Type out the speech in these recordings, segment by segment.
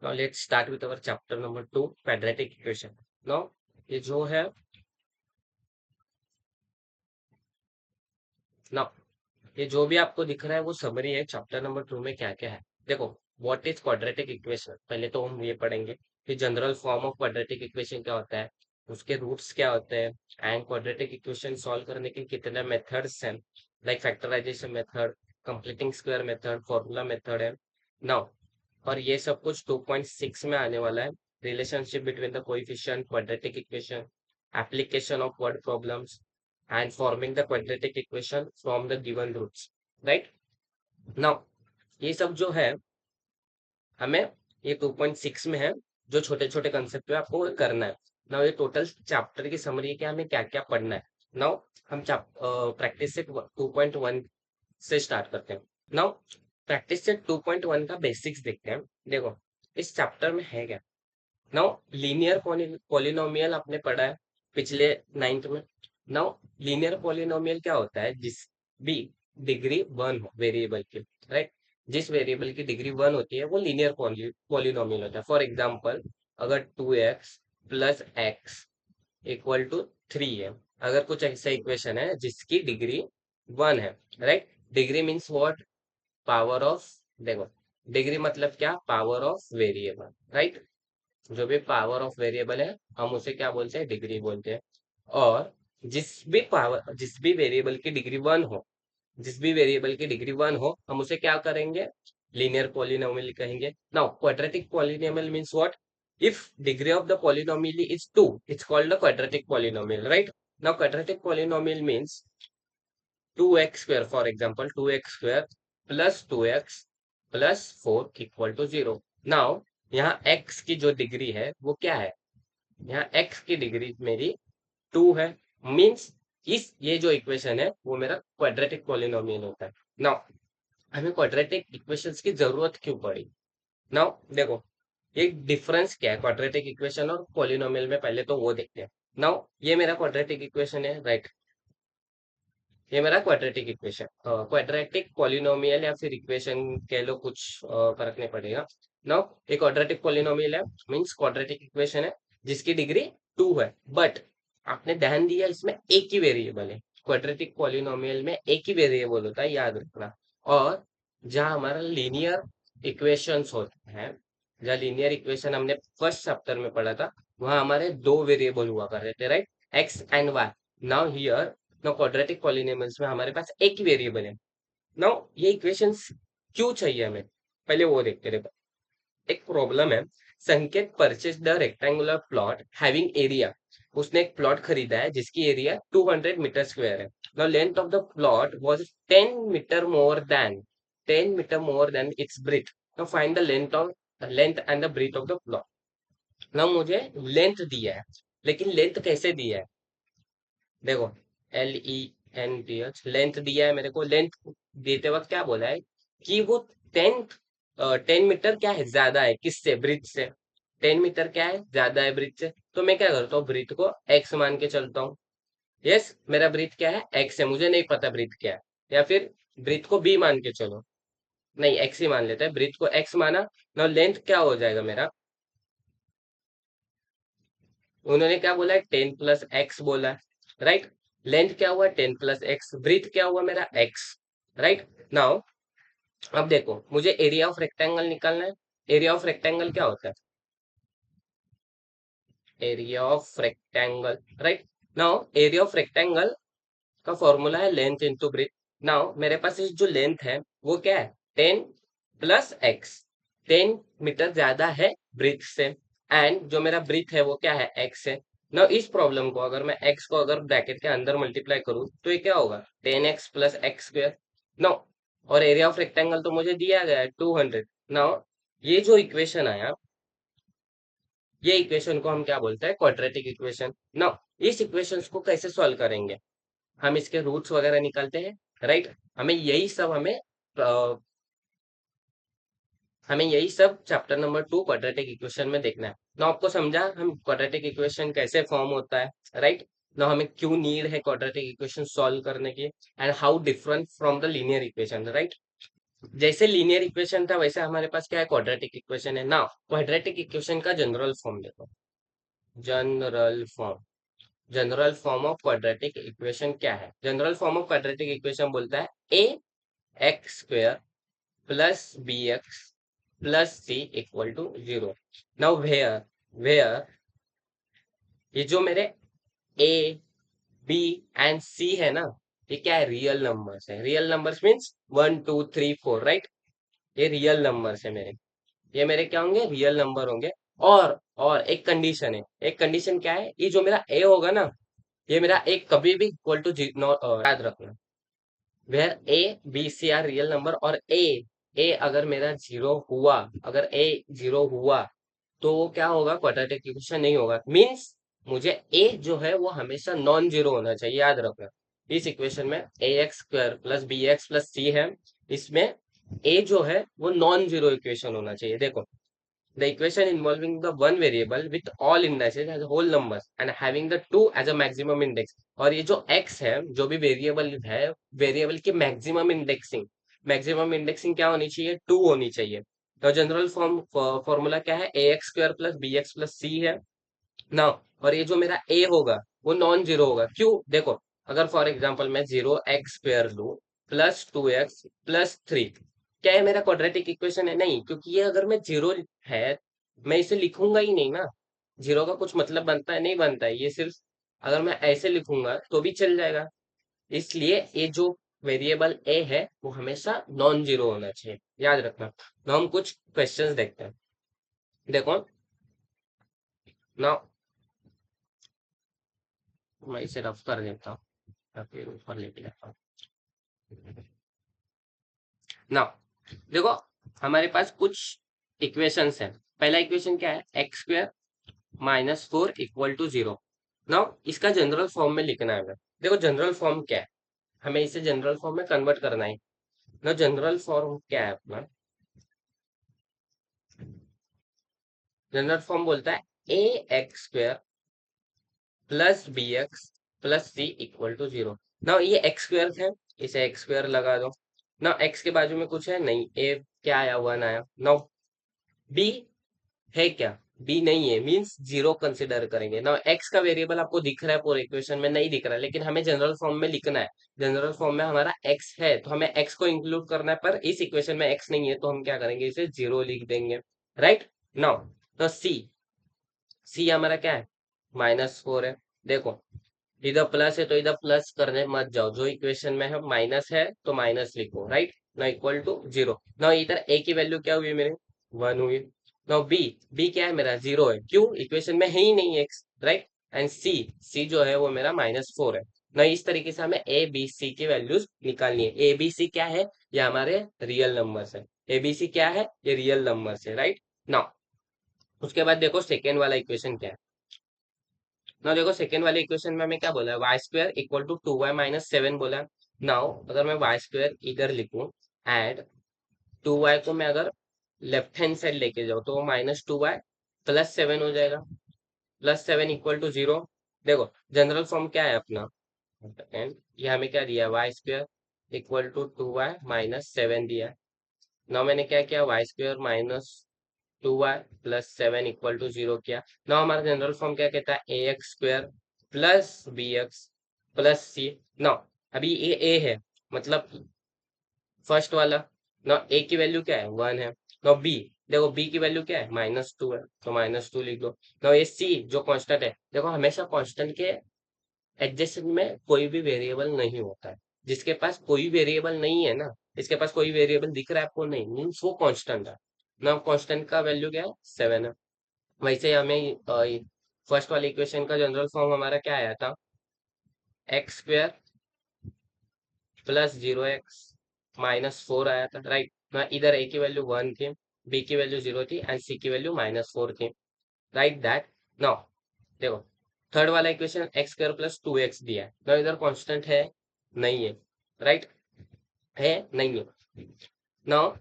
Now let's start with our chapter number 2, quadratic equation. Now ये जो है now ये जो भी आपको दिख रहा है वो समरी है चैप्टर नंबर 2 में क्या क्या है। देखो, व्हाट इज क्वाड्रेटिक इक्वेशन, पहले तो हम ये पढ़ेंगे कि general form of quadratic equation क्या होता है, उसके रूट्स क्या होते हैं, एंड क्वाड्रेटिक इक्वेशन सॉल्व करने के कितने मेथड्स हैं, like factorisation method, completing square method, formula method है। नाउ और ये सब कुछ 2.6 में आने वाला है। Relationship between the coefficient, quadratic equation, application of word problems and forming the quadratic equation from the given roots, right. Now ये सब जो है हमें ये 2.6 में है, जो छोटे छोटे कंसेप्ट है आपको करना है। नाउ ये टोटल चैप्टर की समरी है कि हमें क्या क्या पढ़ना है। नाउ हम प्रैक्टिस से 2.1 से स्टार्ट करते हैं। नाउ प्रैक्टिस से 2.1 का बेसिक्स देखते हैं। देखो, इस चैप्टर में है क्या। नाउ लीनियर पॉलिनोमियल आपने पढ़ा है पिछले 9th में। नाउ लीनियर पॉलिनोमियल क्या होता है, जिस भी डिग्री 1 हो वेरिएबल की, राइट। जिस वेरिएबल की डिग्री 1 होती है वो लीनियर पॉलिनोमियल होता है। फॉर एग्जांपल, अगर 2x plus x equal to 3 है, अगर कुछ ऐसा इक्वेशन है जिसकी डिग्री 1 है, right. Degree means what, power of, देखो डिग्री मतलब क्या, पावर ऑफ वेरिएबल, राइट। जो भी पावर ऑफ वेरिएबल है हम उसे क्या बोलते हैं, डिग्री बोलते हैं। और जिस भी वेरिएबल की डिग्री 1 हो, जिस भी वेरिएबल की डिग्री 1 हो, हम उसे क्या करेंगे, लीनियर पॉलिनोमियल कहेंगे। Now quadratic polynomial means what, if degree of the polynomial is 2, it's called a quadratic polynomial, right. Now quadratic polynomial means 2x square, for example 2x square plus 2x plus 4 equal to 0। Now यहाँ x की जो degree है वो क्या है, यहाँ x की degree मेरी 2 है, मींस इस ये जो इक्वेशन है वो मेरा क्वाड्रेटिक पॉलिनोमियल होता है। नाउ हमें क्वाड्रेटिक इक्वेशंस की जरूरत क्यों पड़ी। नाउ देखो, एक डिफरेंस क्या है क्वाड्रेटिक इक्वेशन और पॉलिनोमियल में, पहले तो वो देखते हैं। नाउ ये मेरा क्वाड्रेटिक इक्वेशन है, राइट। ये मेरा क्वाड्रेटिक इक्वेशन, क्वाड्रेटिक पॉलिनोमियल या फिर इक्वेशन कह लो, कुछ फर्क नहीं पड़ेगा। नाउ एक क्वाड्रेटिक पॉलिनोमियल है, मींस क्वाड्रेटिक इक्वेशन है जिसकी डिग्री 2 है, बट आपने ध्यान दिया इसमें एक ही वेरिएबल है। क्वाड्रेटिक पॉलिनोमियल में एक ही वेरिएबल होता है, याद रखना। और जहाँ हमारा लीनियर इक्वेशंस होते हैं, जहाँ लीनियर इक्वेशन हमने फर्स्ट चैप्टर में पढ़ा था, वहां हमारे दो वेरिएबल हुआ करते थे, right, x and y. Now here, now quadratic polynomials में हमारे पास एक ही वेरिएबल है। नाउ ये इक्वेशंस क्यों चाहिए हमें, पहले वो देखते रहे। एक प्रॉब्लम है, Sanket purchase the rectangular plot having area. उसने एक प्लॉट खरीदा है जिसकी एरिया 200 मीटर स्क्वायर है। Now length of the plot was 10 metre more than its breadth. Now find the length and the breadth of the plot. Now मुझे length दिया है, लेकिन लेंथ कैसे दिया है, देखो, LENTH लेंथ दिया है मेरे को। लेंथ देते वक्त क्या बोला है कि वो 10 मीटर क्या है, ज्यादा है किससे, ब्रिथ से। 10 मीटर क्या है, ज्यादा है ब्रिथ से। तो मैं क्या करता हूँ, ब्रिथ को एक्स मान के चलता हूँ। यस, मेरा ब्रिथ क्या है, एक्स है, मुझे नहीं पता ब्रिथ क्या है। या फिर ब्रिथ को बी मान के चलो, नहीं एक्स ही मान लेते हैं, ब्रिथ को एक्स माना। ना लेंथ क्या हो जाएगा मेरा, उन्होंने क्या बोला है, 10 + x बोला है, राइट। लेंथ क्या हुआ, 10 + x, ब्रीथ क्या हुआ मेरा, x, राइट। नाउ अब देखो, मुझे एरिया ऑफ रेक्टेंगल निकालना है। एरिया ऑफ रेक्टेंगल क्या होता है, area of rectangle, right. Now area of rectangle का फॉर्मूला है लेंथ इंटू ब्रीथ। नाउ मेरे पास इस जो लेंथ है वो क्या है, 10 + x, 10 मीटर ज्यादा है ब्रीथ से। एंड जो मेरा ब्रीथ है वो क्या है, x है। ना इस प्रॉब्लम को अगर मैं x को अगर ब्रैकेट के अंदर मल्टीप्लाई करूं तो ये क्या होगा, 10x + x²। नो, और एरिया ऑफ रेक्टेंगल तो मुझे दिया गया है 200। नाउ ये जो इक्वेशन आया, ये इक्वेशन को हम क्या बोलते हैं, क्वाड्रेटिक इक्वेशन। नाउ इस इक्वेशंस को कैसे सॉल्व करेंगे, हम इसके रूट्स वगैरह निकालते हैं, राइट। अ, हमें यही सब चैप्टर नंबर 2 क्वाड्रेटिक इक्वेशन में देखना है। ना आपको समझा हम क्वाड्रेटिक इक्वेशन कैसे फॉर्म होता है, राइट। ना हमें क्यों नीड है क्वाड्रेटिक इक्वेशन सॉल्व करने की, and how different from the linear equation, right. जैसे लीनियर इक्वेशन था वैसे हमारे पास क्या है, क्वाड्रेटिक इक्वेशन है ना। क्वाड्रेटिक इक्वेशन का जनरल फॉर्म देखो, general form, general form of quadratic equation क्या है? General form of quadratic equation बोलता है a x square plus b x plus c equal to 0। Now where ये जो मेरे ए बी एंड सी है ना, ये क्या है, रियल नंबर्स है। Real numbers means 1 2 3 4, right. ये रियल नंबर्स है मेरे, ये मेरे क्या होंगे, रियल नंबर होंगे। और एक कंडीशन है, एक कंडीशन क्या है, ये जो मेरा ए होगा ना, ये मेरा ए कभी भी इक्वल टू याद रखना, where a b c are real number. और ए अगर मेरा जीरो हुआ, अगर ए जीरो हुआ तो वो क्या होगा, क्वाड्रेटिक इक्वेशन नहीं होगा। मींस मुझे ए जो है वो हमेशा नॉन जीरो होना चाहिए, याद रखना। इस इक्वेशन में a x square plus b x plus c है, इसमें ए जो है वो नॉन जीरो इक्वेशन होना चाहिए। देखो, the equation involving the one variable with all indices as whole numbers and having the two as a maximum index। और ये जो x है, जो भी वेरिएबल है, वेरिएबल की मैक्सिमम इंडेक्सिंग क्या होनी चाहिए, 2 होनी चाहिए। तो जनरल फॉर्मूला क्या है, a x square plus b x plus c है ना। और ये जो मेरा ए होगा वो नॉन जीरो होगा, क्यों? देखो, अगर फॉर एग्जांपल मैं 0 एक्स स्क्वायर लू प्लस 2 एक्स प्लस 3, क्या है मेरा क्वाड्रेटिक इक्वेशन है? नहीं, क्योंकि ये अगर मैं जीरो है, मैं इसे लिखूंगा ही नहीं ना। जीरो का कुछ मतलब बनता है, नहीं बनता है। ये सिर्फ अगर मैं ऐसे लिखूंगा तो भी चल जाएगा। इसलिए ये जो वेरिएबल ए है वो हमेशा नॉन जीरो होना चाहिए, याद रखना। तो हम कुछ क्वेश्चंस देखते हैं। देखो ना, मैं इसे रफ कर देता हूँ या फिर ऊपर लेके जाता हूँ ना। देखो, हमारे पास कुछ इक्वेशंस हैं। पहला इक्वेशन क्या है, x square -4 equal to 0। Now इसका जनरल फॉर्म में लिखना है हमें। देखो जनरल फॉर्म क्या है, हमें इसे जनरल फॉर्म में कन्वर्ट करना है ना। जनरल फॉर्म क्या है अपना, जनरल फॉर्म बोलता है a x square plus b x plus c equal to 0। ना ये एक्स स्क्वायर है, इसे एक्स स्क्वायर लगा दो ना। एक्स के बाजू में कुछ है नहीं, ए क्या आया, 1 आया। नाउ बी है क्या, बी नहीं है, मींस जीरो कंसिडर करेंगे ना। एक्स का वेरिएबल आपको दिख रहा है पूरे इक्वेशन में, नहीं दिख रहा है, लेकिन हमें जनरल फॉर्म में लिखना है। जनरल फॉर्म में हमारा एक्स है तो हमें एक्स को इंक्लूड करना है, पर इस इक्वेशन में एक्स नहीं है तो हम क्या करेंगे, इसे जीरो लिख देंगे, राइट। नाउ तो सी हमारा क्या है, -4 है। देखो, इधर प्लस है तो इधर प्लस करने मत जाओ, जो इक्वेशन में है माइनस है तो माइनस लिखो, राइट ना, इक्वल टू 0 ना। इधर ए की वैल्यू क्या हुई मेरे, 1 हुई ना। बी क्या है मेरा, 0 है, क्यों, इक्वेशन में है ही नहीं एक्स, राइट। एंड सी जो है वो मेरा -4 है ना। इस तरीके से हमें ए बी सी की वैल्यूज निकालनी है। ए बी सी क्या है, ये हमारे रियल नंबर्स है। ए बी सी क्या है, ये रियल नंबर्स है, राइट ना। उसके बाद देखो सेकेंड वाला इक्वेशन क्या है ना। देखो सेकेंड वाले इक्वेशन में हमें क्या बोला है, Y square equal to 2y - 7 बोला। नाउ अगर मैं वाई स्क्वायर इधर लिखूं एंड 2y को मैं अगर लेफ्ट हैंड साइड लेके जाऊँ तो वो -2y+7 हो जाएगा। +7 इक्वल टू 0। देखो जनरल फॉर्म क्या है अपना, एंड ये हमें क्या दिया, Y square equal to 2y - 7 दिया। नाउ मैंने क्या किया, Y square -2y+7 equal to 0 किया। नाउ हमारा जनरल फॉर्म क्या कहता है, a x square plus b x plus c. Now अभी ये ए है, मतलब फर्स्ट वाला ना। ए की वैल्यू क्या है, 1 है। नाउ बी, देखो बी की वैल्यू क्या है, -2 है तो -2 लिख दो। नाउ ये सी जो कांस्टेंट है, देखो हमेशा कांस्टेंट के एडजेसेंट में कोई भी वेरिएबल नहीं होता है। जिसके पास कोई वेरिएबल नहीं है ना, इसके पास कोई वेरिएबल दिख रहा है आपको, नहीं, मीन्स वो कांस्टेंट है ना। कांस्टेंट का वैल्यू क्या है, 7 है। वैसे ही हमें फर्स्ट वाले इक्वेशन का जनरल फॉर्म हमारा क्या आया था, एक्स स्क्वायर +0x - 4 आया था, राइट ना। इधर ए की वैल्यू 1 थी, बी की वैल्यू 0 थी एंड सी की वैल्यू -4 थी, राइट दैट। नाउ देखो थर्ड वाला इक्वेशन एक्स स्क्वायर +2x दिया है ना। इधर कांस्टेंट है नहीं है, राइट, है नहीं है। Now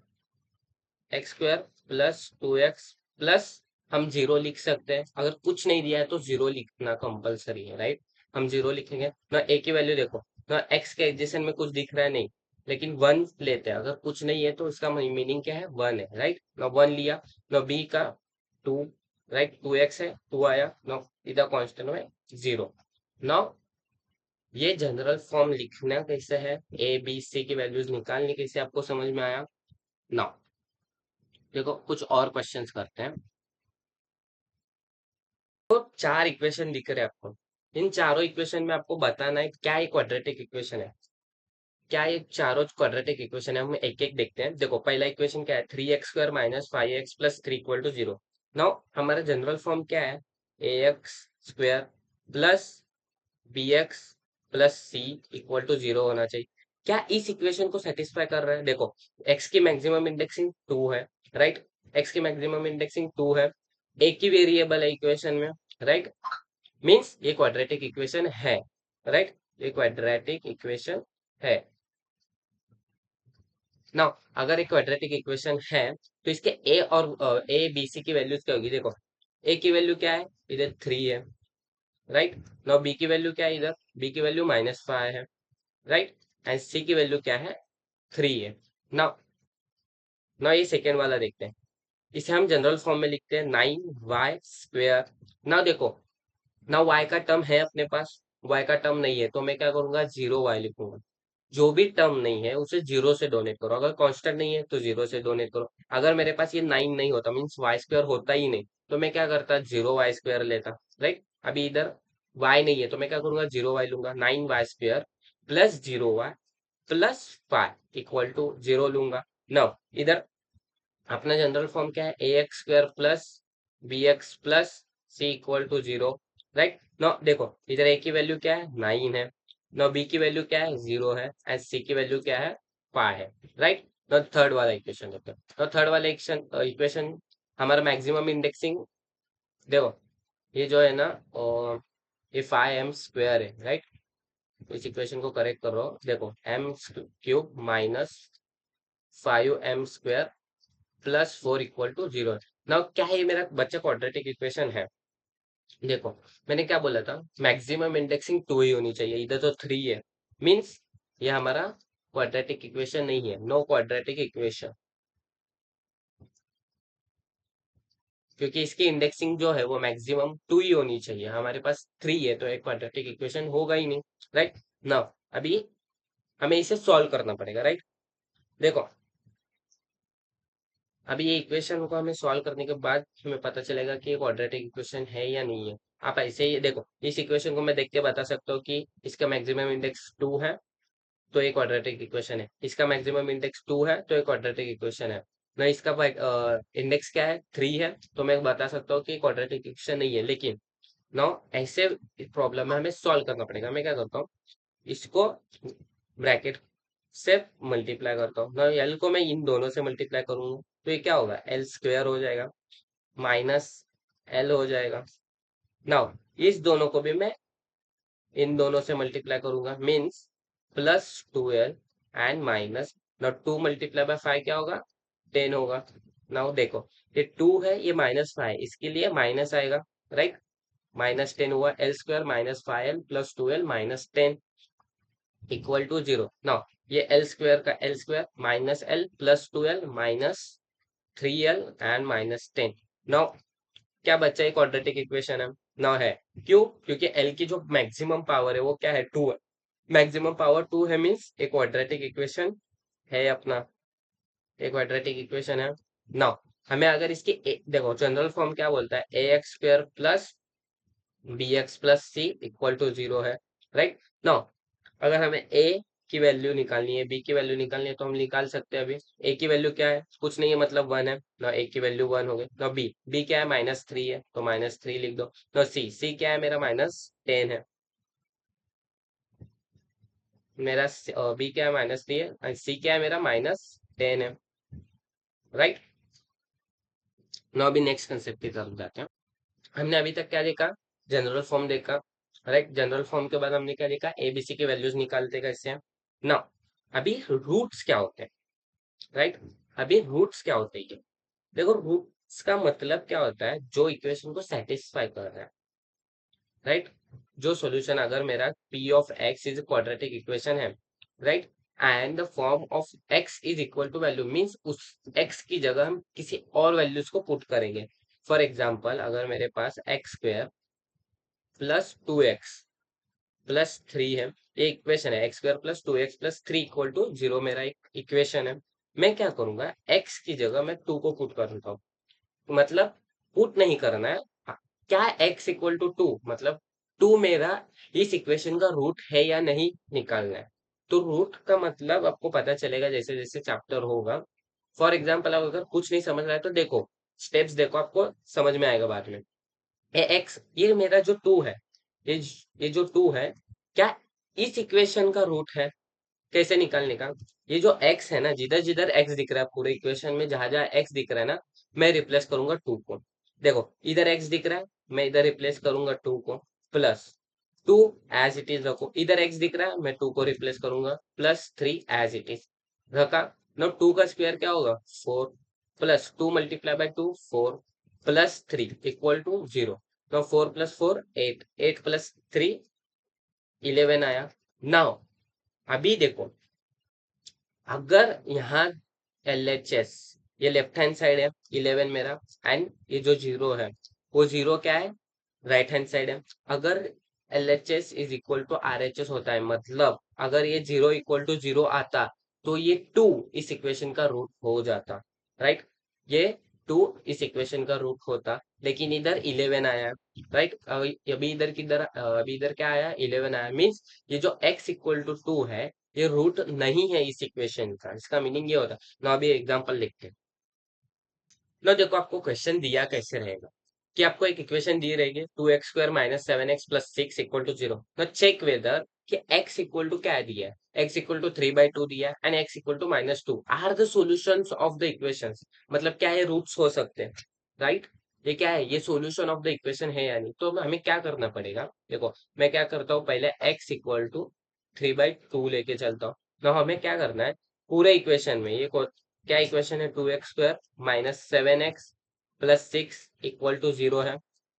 x square +2x plus, हम जीरो लिख सकते हैं। अगर कुछ नहीं दिया है तो जीरो लिखना कंपलसरी है, राइट। हम जीरो लिखेंगे ना। ए की वैल्यू देखो ना, एक्स के एडजेसेंट में कुछ दिख रहा है नहीं, लेकिन वन लेते हैं, अगर कुछ नहीं है तो इसका मीनिंग क्या है, वन है, राइट ना, वन लिया ना, बी का टू, राइट, 2x है, टू आया ना, इधर कांस्टेंट में जीरो ना। ये जनरल फॉर्म लिखना कैसे है, ए बी सी की वैल्यूज निकालनी कैसे, आपको समझ में आया ना। देखो कुछ और क्वेश्चंस करते हैं। तो चार इक्वेशन दिख रहे हैं आपको, इन चारों इक्वेशन में आपको बताना है क्या ये क्वाड्रेटिक इक्वेशन है, क्या ये चारों क्वाड्रेटिक इक्वेशन है, हम एक एक देखते हैं। देखो पहला इक्वेशन क्या है, 3x² minus 5x plus 3 equal to zero. Now हमारा जनरल फॉर्म क्या है, ax² plus bx plus c equal to zero होना चाहिए। क्या इस इक्वेशन को सेटिस्फाई कर रहा है, देखो x की मैक्सिमम इंडेक्सिंग 2 है, राइट, x की मैक्सिमम इंडेक्सिंग 2 है, एक ही वेरिएबल है इक्वेशन में, राइट, मीन्स ये क्वाड्रेटिक इक्वेशन है, राइट, ये क्वाड्रेटिक इक्वेशन है। ना अगर एक क्वाड्रेटिक इक्वेशन है तो इसके ए और ए बी सी की वैल्यूज क्या होगी, देखो ए की वैल्यू क्या है, इधर 3 है, राइट, ना बी की वैल्यू क्या है, इधर बी की वैल्यू -5 है, राइट, एंड सी की वैल्यू क्या है, 3 है। ना ना ये सेकेंड वाला देखते हैं, इसे हम जनरल फॉर्म में लिखते हैं 9y²। ना देखो ना y का टर्म है अपने पास, y का टर्म नहीं है तो मैं क्या करूंगा, 0y लिखूंगा। जो भी टर्म नहीं है उसे जीरो से डोनेट करो, अगर कांस्टेंट नहीं है तो जीरो से डोनेट करो। अगर मेरे पास ये 9 नहीं होता, मीन्स y² होता ही नहीं, तो मैं क्या करता, 0y² लेता, राइट। अभी इधर y नहीं है तो मैं क्या करूंगा, 0y लूंगा, 9y² plus 0y plus 5 equal to 0 लूंगा। नाउ इधर अपना जनरल फॉर्म क्या है, ax² plus bx plus c equal to zero, right ना। देखो इधर a की वैल्यू क्या है, 9 है ना, b की वैल्यू क्या है, 0 है, एंड c की वैल्यू क्या है, 5 है, राइट ना। थर्ड वाला इक्वेशन देखते हैं, तो थर्ड वाला इक्वेशन हमारा मैक्सिमम इंडेक्सिंग, देखो ये जो है ना, ये 5m² है, राइट। इस इक्वेशन को करेक्ट करो, देखो m³ minus 5m² plus 4 equal to zero. Now क्या है, ये मेरा बच्चा क्वाड्रेटिक इक्वेशन है। देखो मैंने क्या बोला था, मैक्सिमम इंडेक्सिंग 2 ही होनी चाहिए, इधर तो 3 है, मीन्स ये हमारा क्वाड्रेटिक इक्वेशन नहीं है, नो क्वाड्रेटिक इक्वेशन, क्योंकि इसकी इंडेक्सिंग जो है वो मैक्सिमम 2 ही होनी चाहिए, हमारे पास 3 है तो एक क्वाड्रेटिक इक्वेशन होगा ही नहीं, राइट ना। अभी हमें इसे सॉल्व करना पड़ेगा, राइट। देखो अभी ये इक्वेशन को हमें सॉल्व करने के बाद हमें पता चलेगा कि ये क्वाड्रेटिक इक्वेशन है या नहीं है। आप ऐसे ही देखो, इस इक्वेशन को मैं देख के बता सकता हूँ कि इसका मैक्सिमम इंडेक्स 2 है तो ये क्वाड्रेटिक इक्वेशन है, इसका मैक्सिमम इंडेक्स 2 है तो ये क्वाड्रेटिक इक्वेशन है ना, इसका इंडेक्स क्या है, 3 है, तो मैं बता सकता हूँ कि क्वाड्रेटिक इक्वेशन नहीं है। लेकिन नो ऐसे प्रॉब्लम में हमें सॉल्व करना पड़ेगा, मैं क्या करता हूँ, इसको ब्रैकेट से मल्टीप्लाई करता हूँ ना, एल को मैं इन दोनों से मल्टीप्लाई करूंगा तो ये क्या होगा, l² हो जाएगा, माइनस l हो जाएगा। नाउ इस दोनों को भी मैं इन दोनों से मल्टीप्लाई करूंगा, means +2l and minus, now 2 multiply bye 5 क्या होगा, 10 होगा। नाउ देखो ये 2 है, ये -5 है, इसके लिए माइनस आएगा, राइट, -10 हुआ, l² -5l plus 2l -10 equal to zero. Now ये l² का l² -l plus 2l -3l and -10। Now क्या बच्चा, एक क्वाड्रेटिक इक्वेशन है ना, है, क्यों, क्योंकि l की जो मैक्सिमम पावर है वो क्या है, 2 है, मैक्सिमम पावर 2 है, मीन्स एक क्वाड्रेटिक इक्वेशन है अपना, एक क्वाड्रेटिक इक्वेशन है। नाउ हमें अगर इसकी देखो जनरल फॉर्म क्या बोलता है, ax² plus bx plus c equal to zero है, राइट। नाउ अगर हमें a की वैल्यू निकालनी है, b की वैल्यू निकालनी है तो हम निकाल सकते हैं। अभी a की वैल्यू क्या है, कुछ नहीं है, मतलब 1 है ना, a की वैल्यू 1 हो गई ना, b क्या है, -3 है तो -3 लिख दो ना, c क्या है मेरा, -10 है मेरा, b क्या है, -3 है, और c क्या है मेरा, -10 है, राइट। ना अभी नेक्स्ट कंसेप्ट की तरफ जाते हैं। हमने अभी तक क्या देखा, जनरल फॉर्म देखा, राइट, जनरल फॉर्म के बाद हमने क्या देखा, एबीसी की वैल्यूज निकालते कैसे हैं ना। अभी रूट्स क्या होते हैं, राइट, अभी रूट्स क्या होते हैं, ये देखो, रूट्स का मतलब क्या होता है, जो इक्वेशन को सेटिस्फाई कर रहा है, राइट, जो सॉल्यूशन, अगर मेरा p of x is quadratic equation है, right, and the form of x is equal to value means उस एक्स की जगह हम किसी और वैल्यूज को पुट करेंगे। फॉर एग्जाम्पल अगर मेरे पास x square plus 2x plus 3 है, ये इक्वेशन है, x square plus 2x plus 3 equal to 0 मेरा एक इक्वेशन है। मैं क्या करूंगा, x की जगह मैं 2 को पुट करता हूँ, मतलब पुट नहीं करना है। हाँ, क्या x इक्वल टू 2 मतलब 2 मेरा इस इक्वेशन का रूट है या नहीं निकालना है। तो रूट का मतलब आपको पता चलेगा जैसे जैसे चैप्टर होगा। फॉर एग्जाम्पल आप अगर कुछ नहीं समझ रहा है तो देखो, स्टेप्स देखो, आपको समझ में आएगा बाद में। ये एक्स, ये मेरा जो 2 है, ये ये जो 2 है, क्या इस इक्वेशन का रूट है? कैसे निकालने का? ये जो x है ना, जिधर जिधर x दिख रहा है पूरे इक्वेशन में, जहां जहां x दिख रहा है ना, मैं रिप्लेस करूंगा 2 को। देखो इधर x दिख रहा है, मैं इधर रिप्लेस करूंगा 2 को, प्लस 2 एज इट इज रखो। इधर x दिख रहा है, मैं 2 को रिप्लेस करूंगा, प्लस 3 एज इट इज रखा। ना 2 का स्क्वायर क्या होगा, 4, plus 2 multiply by 2 4, plus 3 equal to 0। तो 4 प्लस 4 8, 8 प्लस 3 11 आया। नाउ अभी देखो, अगर यहाँ LHS, ये लेफ्ट हैंड साइड है 11 मेरा, एंड ये जो 0 है वो 0 क्या है, राइट हैंड साइड है। अगर LHS is equal to RHS होता है, मतलब अगर ये 0 इक्वल टू 0 आता, तो ये 2 इस इक्वेशन का रूट हो जाता, राइट। ये 2 इस इक्वेशन का रूट होता, लेकिन इधर 11 आया, राइट। अभी इधर किधर, अभी इधर क्या आया, 11 आया, मीन्स ये जो x इक्वल टू 2 है, ये रूट नहीं है इस इक्वेशन का। इसका मीनिंग ये होता है ना। अभी एग्जांपल लिखते हैं ना, देखो आपको क्वेश्चन दिया कैसे रहेगा, कि आपको एक इक्वेशन दी रहेगी 2x² minus 7x plus 6 equal to 0। ना चेक वेदर कि x इक्वल टू क्या दिया है, x इक्वल टू 3/2 दिया है, and x equal to -2 are the solutions of the equations. मतलब क्या है, रूट्स हो सकते हैं, राइट। ये क्या है, ये सॉल्यूशन ऑफ द इक्वेशन है या नहीं। तो हमें क्या करना पड़ेगा, देखो मैं क्या करता हूँ, पहले x इक्वल टू 3/2 लेके चलता हूँ। ना हमें क्या करना है, पूरे इक्वेशन में ये क्या इक्वेशन है, 2x² minus 7x plus 6 equal to 0 है।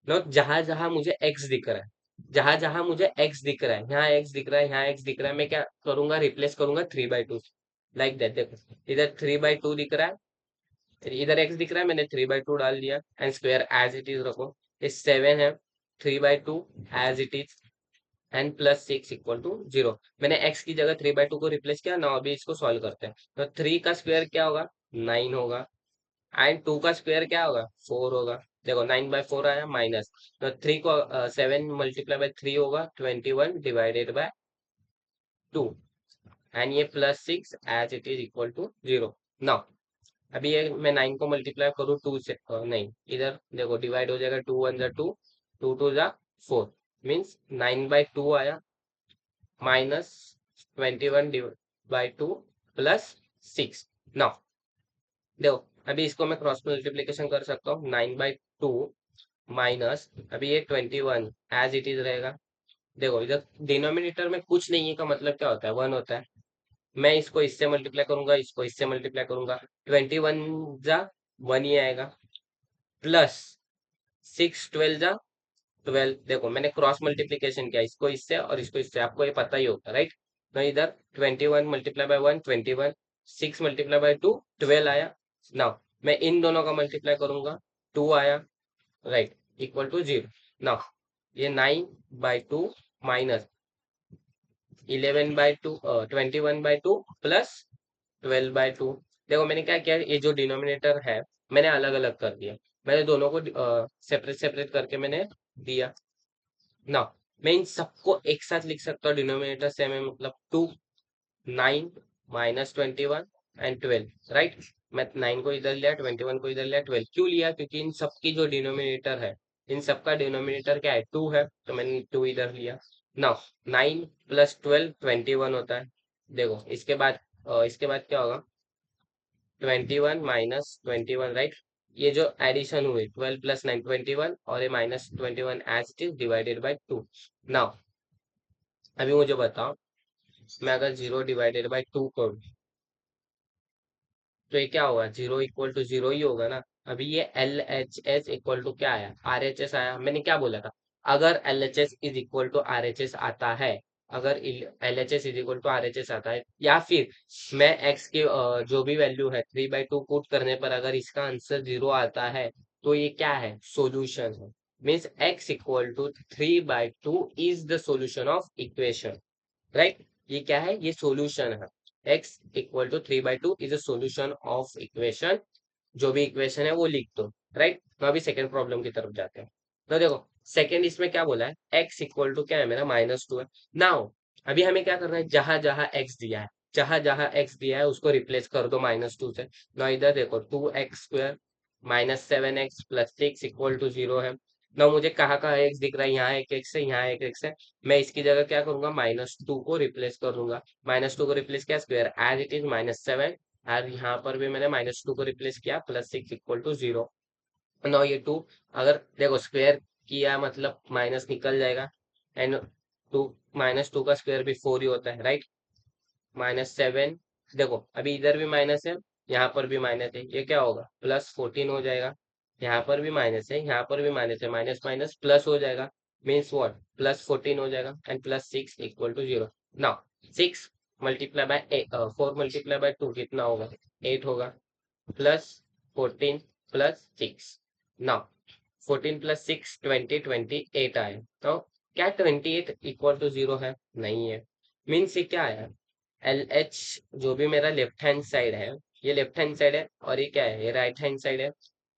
नो जहां जहां मुझे x दिख रहा है, जहां जहां मुझे x दिख रहा है, यहाँ x दिख रहा है, यहाँ x दिख रहा है, मैं क्या करूंगा, रिप्लेस करूंगा 3/2, लाइक दैट। देखो इधर 3/2 दिख रहा है, इधर x दिख रहा है, मैंने 3/2 डाल दिया, and square as it is रखो। ये 7 है, 3/2 as it is, and plus 6 equal to 0। मैंने x की जगह 3/2 को रिप्लेस किया ना। अभी इसको सॉल्व करते हैं। तो 3 का स्क्वायर क्या होगा, 9 होगा, एंड 2 का स्क्वायर क्या होगा, 4 होगा। देखो 9/4 आया, माइनस, तो 3 को 7 मल्टीप्लाई बाय 3 होगा 21 डिवाइडेड बाय 2, एंड ये plus 6 as it is equal to 0। Now अभी ये मैं 9 को मल्टीप्लाई करूँ 2 से, नहीं इधर देखो डिवाइड हो जाएगा, 2 1 जा 2, 2 2 जा 4, मीन्स 9/2 आया, माइनस 21/2 प्लस 6। नाउ देखो अभी इसको मैं क्रॉस मल्टीप्लीकेशन कर सकता हूँ, 9/2 माइनस, अभी ये 21 एज इट इज रहेगा। देखो इधर डिनोमिनेटर में कुछ नहीं है का मतलब क्या होता है, 1 होता है। मैं इसको इससे मल्टीप्लाई करूंगा, इसको इससे मल्टीप्लाई करूंगा, 21 जा 1 ही आएगा, प्लस 6 12 जा 12। देखो मैंने क्रॉस मल्टीप्लीकेशन किया, इसको इससे और इसको इससे, आपको ये पता ही होगा, राइट। तो इधर 21 मल्टीप्लाई बाय 1 21, 6 मल्टीप्लाई बाय 2 12 आया। नाउ मैं इन दोनों का मल्टीप्लाई करूंगा, 2 आया, राइट, इक्वल टू 0। नाउ ये 9/2 माइनस 11/2, 21/2 प्लस 12/2। देखो मैंने क्या किया, ये जो डिनोमिनेटर है मैंने अलग अलग कर दिया, मैंने दोनों को सेपरेट सेपरेट करके मैंने दिया ना। मैं इन सबको एक साथ लिख सकता हूँ, डिनोमिनेटर सेम है, मतलब 2 9 माइनस 21 एंड 12, राइट। मैं 9 को इधर लिया, 21 को इधर लिया, 12 क्यों लिया, क्योंकि इन सबकी जो डिनोमिनेटर है, इन सबका डिनोमिनेटर क्या है, 2 है, तो मैंने 2 इधर लिया। नाउ 9 प्लस 12 21 होता है। देखो इसके बाद क्या होगा, 21 माइनस 21, राइट। ये जो एडिशन हुई 12 प्लस 9 21, और ये minus 21 as it is divided by 2। Now अभी मुझे बताओ, मैं अगर 0 डिवाइडेड बाई 2 करूँ तो ये क्या होगा, 0 इक्वल टू 0 ही होगा ना। अभी ये LHS इक्वल टू क्या आया, RHS आया। मैंने क्या बोला था, अगर LHS is equal to RHS आता है अगर L H S is equal to R H S आता है, या फिर मैं एक्स के जो भी वैल्यू है 3/2 पुट करने पर अगर इसका आंसर 0 आता है, तो ये क्या है, सोल्यूशन है। Means x equal to 3/2 is the solution of equation, right. ये क्या है, ये सोल्यूशन है। X equal to 3/2 is a solution of equation. जो भी इक्वेशन है वो लिख दो, राइट। तो अभी सेकंड प्रॉब्लम की तरफ जाते हैं। तो देखो सेकंड इसमें क्या बोला है, एक्स इक्वल टू क्या है मेरा, -2 है। नाउ अभी हमें क्या करना है, जहां जहां एक्स दिया है, जहां जहां एक्स दिया है उसको रिप्लेस कर दो -2 से। ना इधर देखो 2x² -7x + 6 इक्वल टू 0 है। ना मुझे कहाँ कहाँ एक्स दिख रहा है, यहाँ एक एक्स है, यहाँ एक एक्स है। मैं इसकी जगह क्या करूंगा, -2 को रिप्लेस कर दूंगा। -2 को रिप्लेस किया, स्क्वायर एज इट इज -7। और यहाँ पर भी मैंने -2 को रिप्लेस किया, +6 इक्वल टू 0। नौ ये 2, अगर देखो स्क्वायर किया मतलब माइनस निकल जाएगा। एंड 2 -2 का स्क्वायर भी 4 ही होता है, राइट। -7, देखो अभी इधर भी माइनस है, यहाँ पर भी माइनस है, ये क्या होगा, +14 हो जाएगा। यहाँ पर भी माइनस है, यहाँ पर भी माइनस है, माइनस माइनस प्लस हो जाएगा। मीन्स व्हाट, +14 हो जाएगा। And +6 equal to 0। Now 6 multiply by 4 multiply by 2 कितना होगा, 8 होगा। +14 +6, नाउ 14 + 6 20, 28 आए। तो क्या 28 इक्वल टू 0 है, नहीं है। मीन्स ये क्या है, एल एच जो भी मेरा लेफ्ट हैंड साइड है, ये लेफ्ट हैंड साइड है, और ये क्या है, ये राइट हैंड साइड है।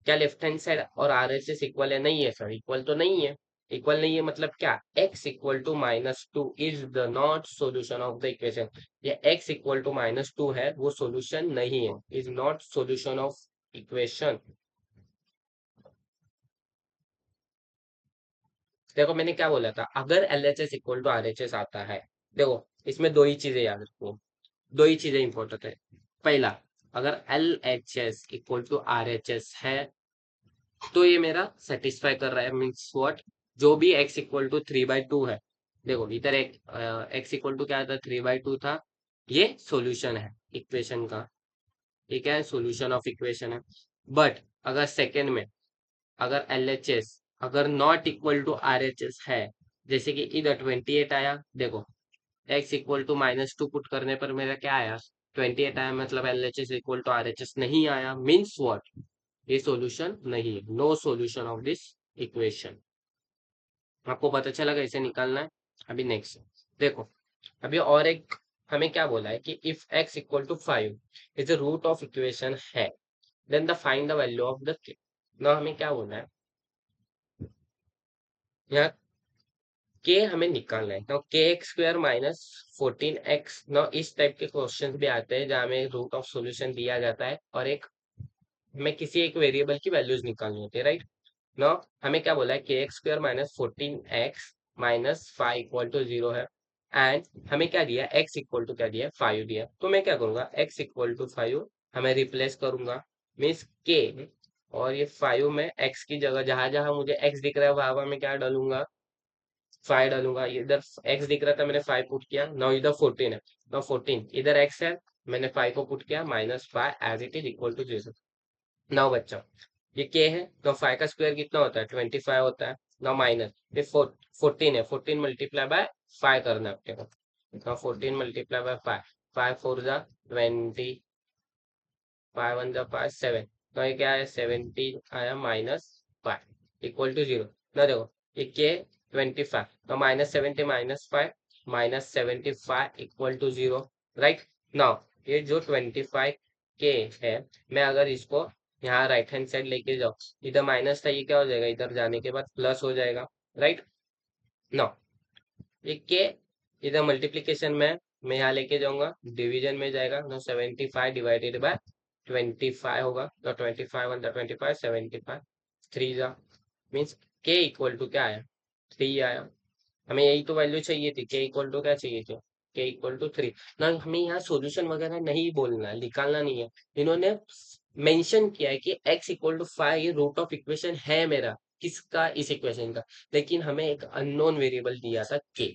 क्या लेफ्ट हैंड साइड और आर एच एस इक्वल है, नहीं है सर, इक्वल तो नहीं है। इक्वल नहीं है मतलब क्या, x equal to -2 is the not solution of the equation. ये x इक्वल टू -2 है, वो सोल्यूशन नहीं है, is not solution of equation. देखो मैंने क्या बोला था, अगर L H S equal to R H S आता है, देखो इसमें दो ही चीजें याद रखो, दो ही चीजें इंपॉर्टेंट है। पहला, अगर L H S equal to R H S है, तो ये मेरा सेटिस्फाई कर रहा है। मीन्स व्हाट, जो भी x इक्वल टू 3/2 है, देखो इधर एक x इक्वल टू क्या था, 3/2 था, ये सॉल्यूशन है इक्वेशन का। ये क्या है, सॉल्यूशन ऑफ इक्वेशन है। बट अगर सेकेंड में, अगर एल एच एस अगर not equal to R H S है, जैसे कि इधर 28 आया, देखो x इक्वल टू -2 पुट करने पर मेरा क्या आया, 28 आया, मतलब L H S equal to R H S नहीं आया। मीन्स व्हाट, ये सॉल्यूशन नहीं है, no solution of this equation. आपको पता चला कैसे निकालना है। अभी नेक्स्ट देखो, अभी और एक हमें क्या बोला है कि if x equal to 5 is the root of equation है, then the find the value of the k। ना हमें क्या बोला है, यहाँ k हमें निकालना है। तो kx² -14x, ना इस टाइप के क्वेश्चंस भी आते हैं जहाँ हमें रूट ऑफ सॉल्यूशन दिया जाता है और एक हमें किसी एक वेरिएबल की वैल्यूज निकालनी होती है, राइट। नो हमें क्या बोला है, kx² -14x -5 इक्वल टू 0 है। एंड हमें क्या दिया, x इक्वल टू क्या दिया, 5 दिया। तो मैं क्या करूंगा, x इक्वल टू 5 हमें रिप्लेस करूंगा, मीन्स k, और ये 5 में x की जगह जहां जहां मुझे x दिख रहा है वहां वहां मैं क्या डालूंगा, 5 डालूंगा। इधर x दिख रहा था, मैंने 5 पुट किया। नाउ इधर 14 है, नाउ 14 इधर x है, मैंने 5 को पुट किया, -5 as it is equal to 0। Now बच्चा, ये के है, तो 5 का स्क्वायर कितना होता है, 25 होता है। नाउ माइनस, ये 14 है, 14 मल्टीप्लाई बाय 5 करना है आपके को। तो 14 मल्टीप्लाई बाय 5, 5 4 जा 20, 5 1 जा 5 7। तो ये क्या है, 17 आया -5 इक्वल टू 0। ना देखो ये के 25, तो -70 -5 -75 इक्वल टू 0, राइट। नाउ ये जो 25 के है, मैं अगर इसको यहाँ राइट हैंड साइड लेके जाओ, इधर माइनस था, ये क्या हो जाएगा, इधर जाने के बाद प्लस हो जाएगा, राइट। नाउ ये के इधर मल्टीप्लीकेशन में मैं यहाँ लेके जाऊंगा, डिवीजन में जाएगा, तो 75 डिवाइडेड बाय 25 होगा। तो 25 1 25, 75 3 जा, मीन्स के इक्वल टू क्या आया, 3 आया। हमें यही तो वैल्यू चाहिए थी, के इक्वल टू क्या चाहिए थी, के इक्वल टू 3 ना। हमें यहाँ सॉल्यूशन वगैरह नहीं बोलना है, निकालना नहीं है। इन्होंने मेंशन किया है कि x equal to 5 root of equation है मेरा, किसका, इस इक्वेशन का। लेकिन हमें एक अननोन वेरिएबल दिया था के,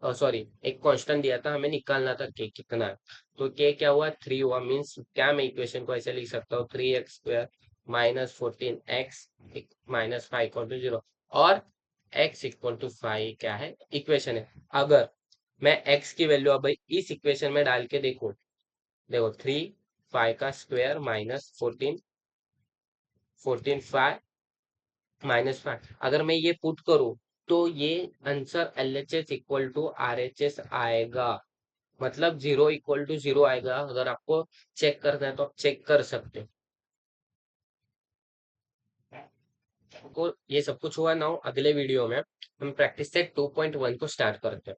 सॉरी एक कांस्टेंट दिया था, हमें निकालना था के कितना है। तो के क्या हुआ, 3 हुआ। मीन्स क्या, मैं इक्वेशन को ऐसे लिख सकता हूँ, 3x² -14x -5 इक्वल टू 0। और x इक्वल टू 5 क्या है, इक्वेशन है। अगर मैं x की वैल्यू अब भाई इस इक्वेशन में डाल के देखूं, देखो 3 5 का स्क्वायर माइनस 14, 5 अगर मैं ये पुट करूं तो ये answer LHS equal to RHS आएगा, मतलब 0 = 0 आएगा। अगर आपको चेक करना है तो आप चेक कर सकते हो। आपको ये सब कुछ हुआ ना, अगले वीडियो में हम प्रैक्टिस सेट 2.1 को स्टार्ट करते हैं।